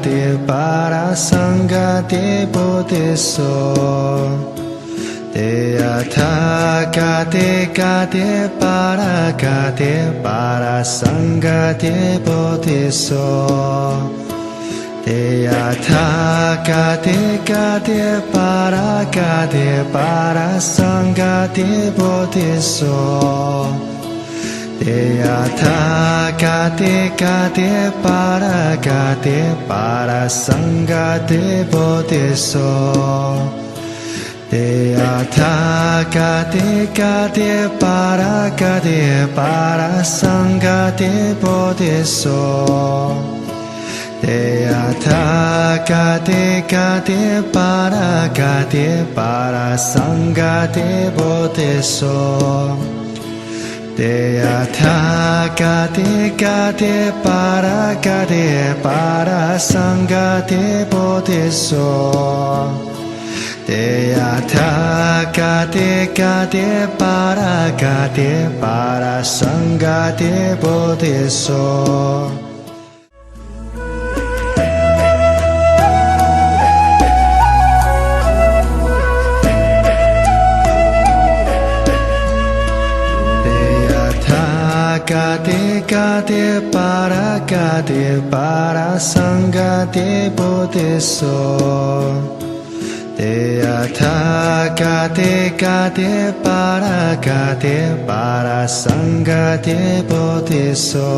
Gade Para Sangha De Bodhiso Deyatha Gade Gade Para Sangha De Bodhiso Deyatha Gade Gade Para Sangha De Bodhiso Deyatha Gade Gade Para Sangha De Bodhiso Deyatha Gade Gade Para Sangha De Bodhiso Deyatha Gade Gade Para Sangha De Bodhiso Deyatha Gade Gade Para Sangha De Bodhiso Deyatha Gade Gade Para Sangha De Bodhiso Gade Gade Para Sangha De Bodhiso Deyatha Gade Gade Para Sangha De Bodhiso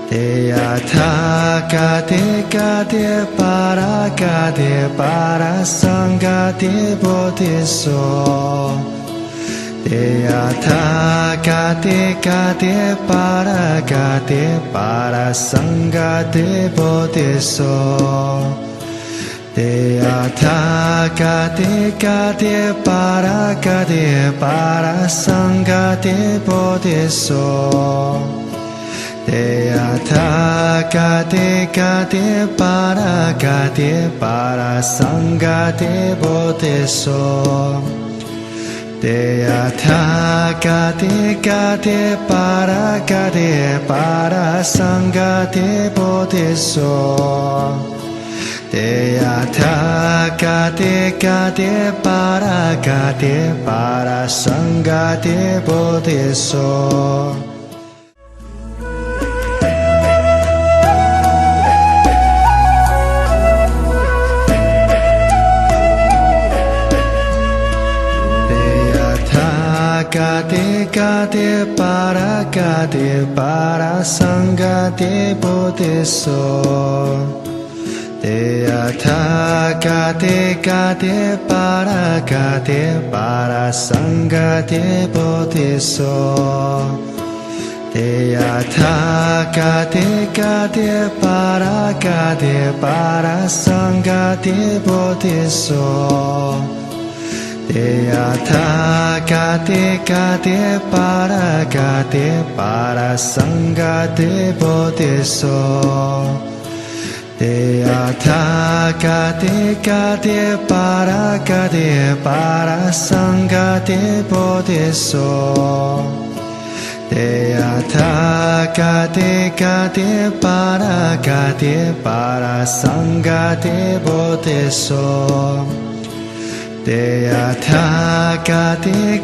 Deyatha Gade Gade Para Sangha De Bodhiso Deyatha Gade Gade Para Sangha De Bodhiso Deyatha Gade Gade Para Sangha De Bodhiso Deyatha Gade Gade Para Sangha De Bodhiso Deyatha Gade Gade Para Sangha De Bodhiso Deyatha Gade Gade Para Sangha De Bodhiso Gade Gade Para Sangha De Bodhiso Deyatha Gade Gade Para Sangha De Bodhiso Deyatha Gade Gade Para Sangha De Bodhiso Deyatha Gade Gade Para Sangha De Bodhiso Deyatha Gade Gade Para Sangha De Bodhiso Deyatha Gade Gade Para Sangha De Bodhiso Deyatha Gade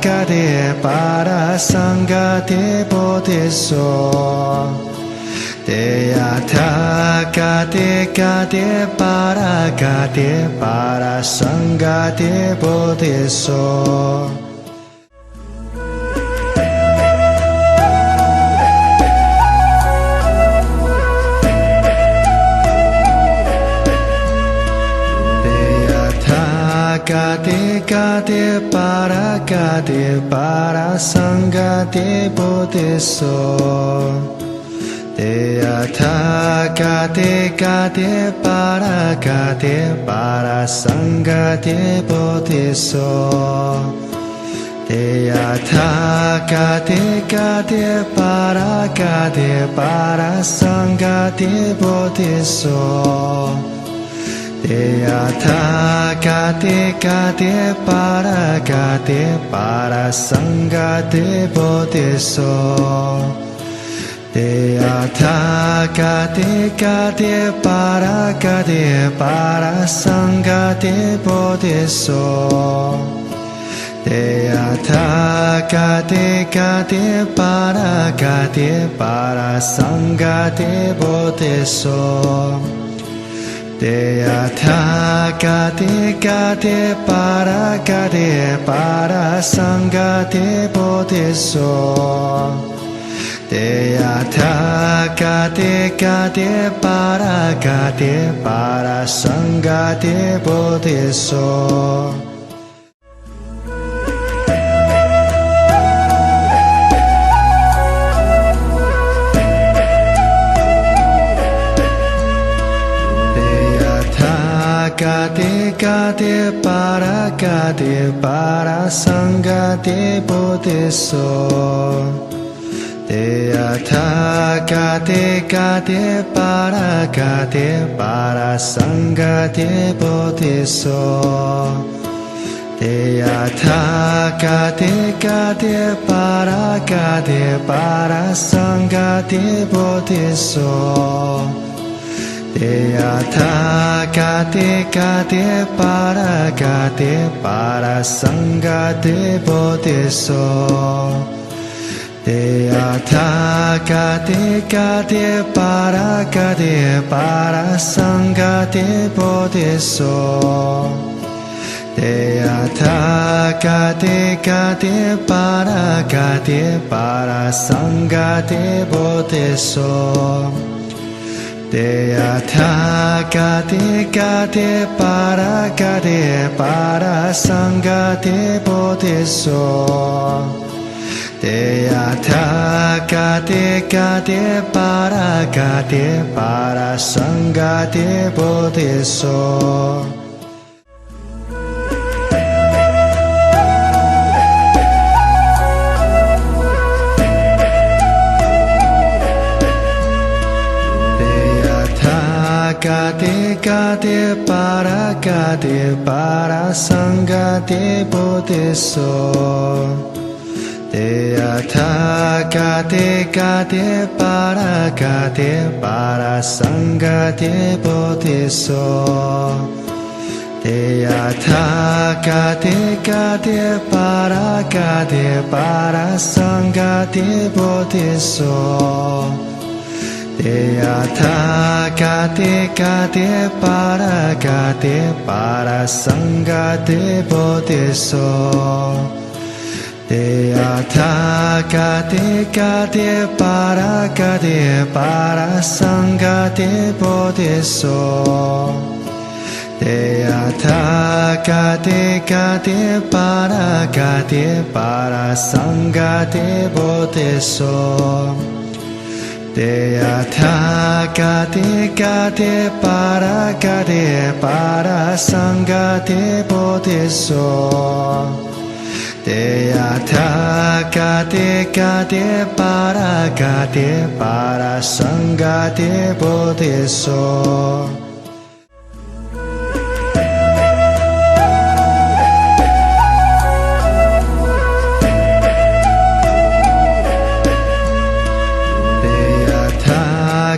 Gade Para Sangha De Bodhiso Deyatha Gade Gade Para Sangha De Bodhiso Gade Gade Para Sangha De Bodhiso Deyatha Gade Gade Para Sangha De Bodhiso Deyatha Gade Gade Para Sangha De Bodhiso Deyatha Gade Gade Para Sangha De Bodhiso Te Athagate Gate Paragate Parasangate Bodhiso Te Athagate Gate Paragate Parasangate Bodhiso Te Athagate Gate Paragate Parasangate Bodhiso Te Athagate Gate Paragate Parasangate Bodhiso Gate Gate Paragate Parasangate Bodhiso Te Athagate Gate Paragate Parasangate Bodhiso Te Athagate Gate Paragate Parasangate Bodhiso Te Athagate Gate Paragate Parasangate Bodhiso Te Athagate Gate Paragate Parasangate Bodhiso Te Athagate Gate Paragate Parasangate Bodhiso Te Athagate Gate Paragate Parasangate Bodhiso Te Athagate Gate Paragate Parasangate Bodhiso Gate Gate Paragate Parasangate Bodhiso Te Athagate Gate Paragate Parasangate Bodhiso Te Athagate Gate Paragate Parasangate Bodhiso Te Athagate Gate Paragate Parasangate Bodhiso Te Athagate Gate Paragate Parasangate Bodhiso Te Athagate Gate Paragate Parasangate Bodhiso Te Athagate Gate Paragate Parasangate Bodhiso Te Athagate Gate Paragate Parasangate Bodhiso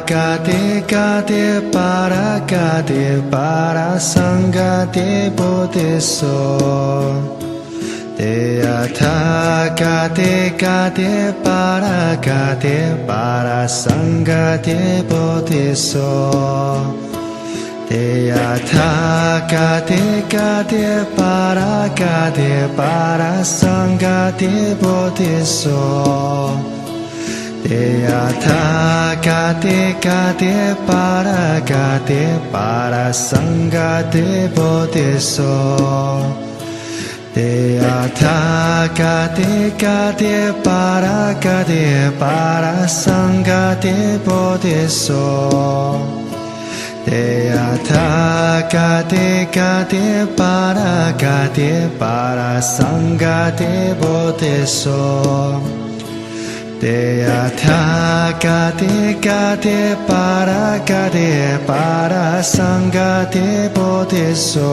Gate Gate Paragate Parasangate Bodhiso Te Athagate Gate Paragate Parasangate Bodhiso Te Athagate Gate Paragate Parasangate Bodhiso Te Athagate Gate Paragate Parasangate Bodhiso Te Athagate Gate Paragate Parasangate Bodhiso Te Athagate Gate Paragate Parasangate Bodhiso Te Athagate Gate Paragate Parasangate Bodhiso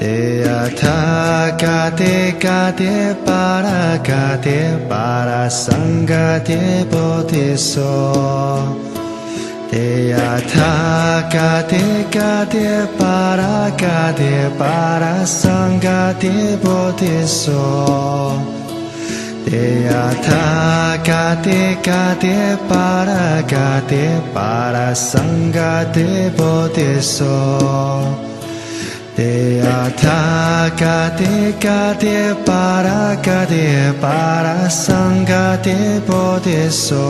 Te Athagate Gate Paragate Parasangate Bodhiso Te Athagate Gate Paragate Parasangate Bodhiso Te Athagate Gate Paragate Parasangate Bodhiso Te Athagate Gate Paragate Parasangate Bodhiso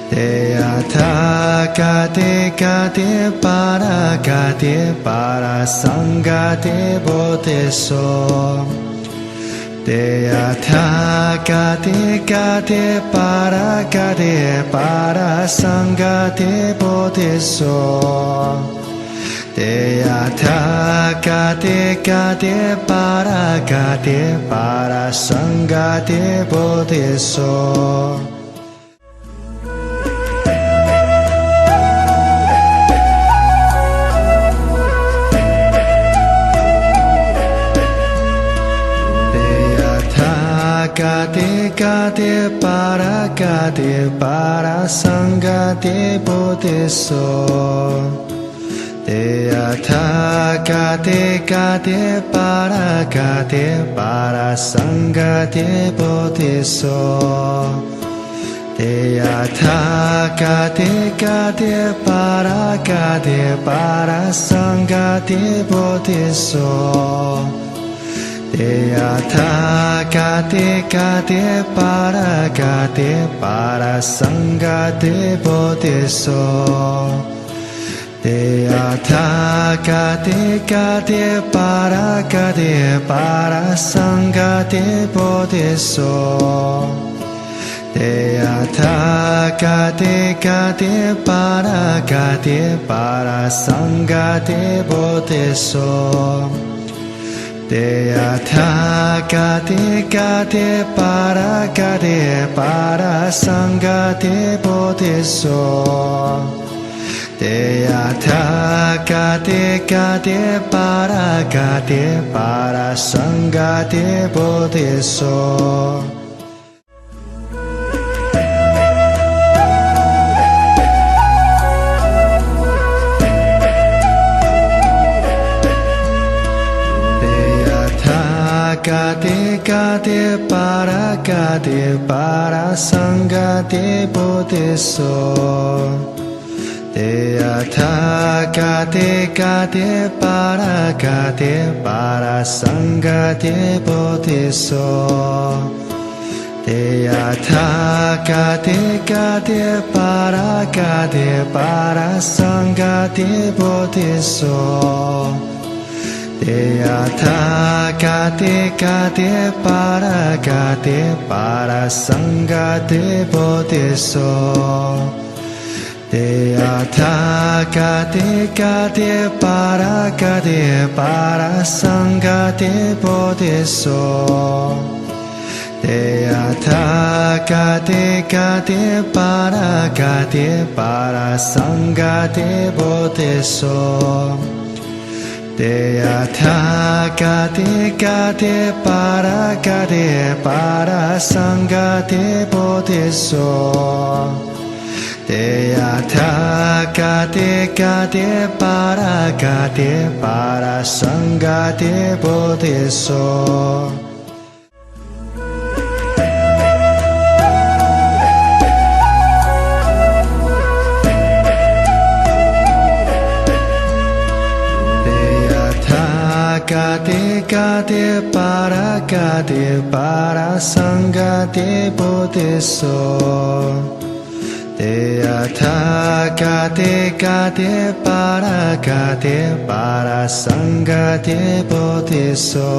Te Athagate Gate Paragate Parasangate Bodhiso Te Athagate Gate Paragate Parasangate Bodhiso Te Athagate Gate Paragate Parasangate Bodhiso Te Gate Paragate Parasangate Bodhiso Te Athagate Gate Paragate Parasangate Bodhiso Te Athagate Gate Paragate Parasangate Bodhiso Te Athagate Gate Paragate Parasangate Bodhiso Te Athagate Gate Paragate Parasangate Bodhiso Te Athagate Gate Paragate Parasangate Bodhiso Te Athagate Gate Paragate Parasangate Bodhiso Te Athagate Gate Paragate Parasangate Bodhiso Gate Gate Paragate Parasangate Bodhiso Te Athagate Gate Paragate Parasangate Bodhiso Te Athagate Gate Paragate Parasangate Bodhiso Te Athagate Gate Paragate Parasangate Bodhiso Te Athagate Gate Paragate Parasangate Bodhiso Te Athagate Gate Paragate Parasangate Bodhiso Te Athagate Gate Paragate Parasangate Bodhiso Te Athagate Gate Paragate Parasangate Bodhiso Gate Gate Paragate Parasangate Bodhiso Te Athagate Gate Paragate Parasangate Bodhiso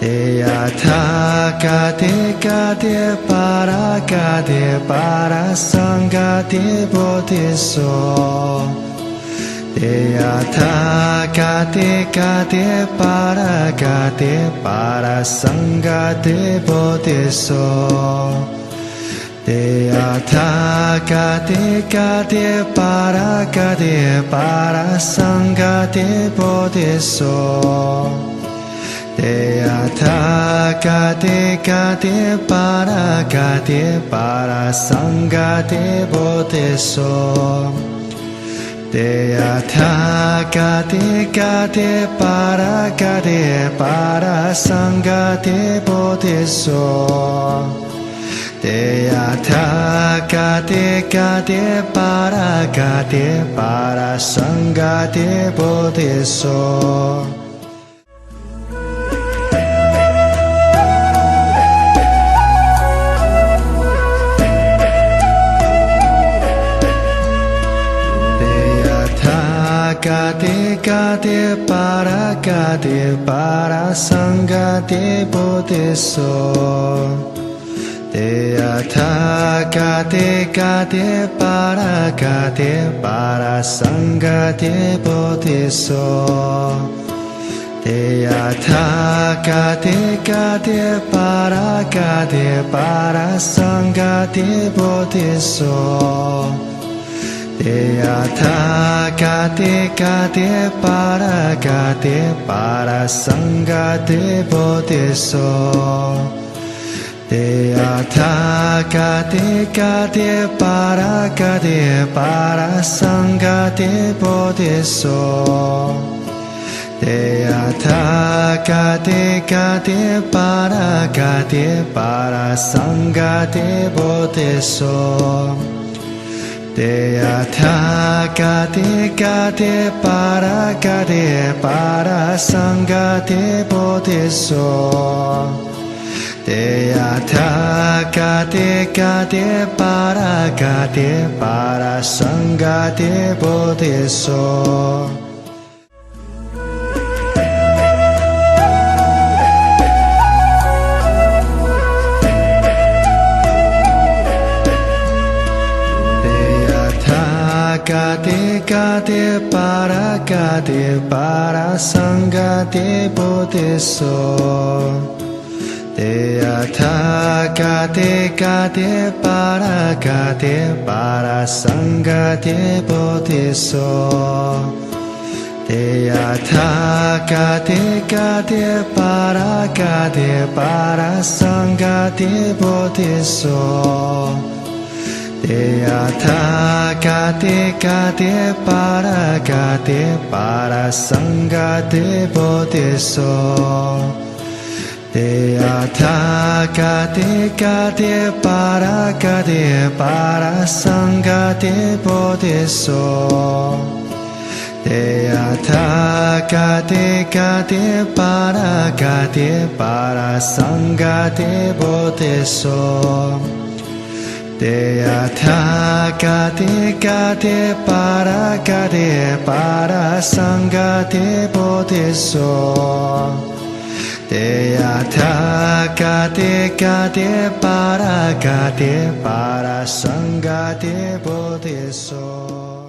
Te Athagate Gate Paragate Parasangate Bodhiso Te Athagate Gate Paragate Parasangate Bodhiso Te Tathagate Gate Paragate Parasangate Bodhiso Te Tathagate Gate Paragate Parasangate Bodhiso Te Tathagate Gate Paragate Parasangate Bodhiso Te Tathagate Gate Paragate Parasangate Bodhiso Gate Gate Paragate Parasangate Bodhiso Te Tathagate Gate Paragate Parasangate Bodhiso Te Tathagate Gate Paragate Parasangate Bodhiso Te Tathagate Gate Paragate Parasangate Bodhiso Te Tathagate Gate Paragate Parasangate Bodhiso Te Tathagate Gate Paragate Parasangate Bodhiso Te Tathagate Gate Paragate Parasangate Bodhiso Te Tathagate Gate Paragate Parasangate Bodhiso Gate Gate Paragate Parasangate Bodhiso Te Tathagate Gate Paragate Parasangate Bodhiso Te Tathagate Gate Paragate Parasangate Bodhiso Te Tathagate Gate Paragate Parasangate Bodhiso Te Tathagate Gate Paragate Parasangate Bodhiso Te Tathagate Gate Paragate Parasangate Bodhiso Te Tathagate Gate Paragate Parasangate Bodhiso Te Tathagate Gate Paragate Parasangate Bodhiso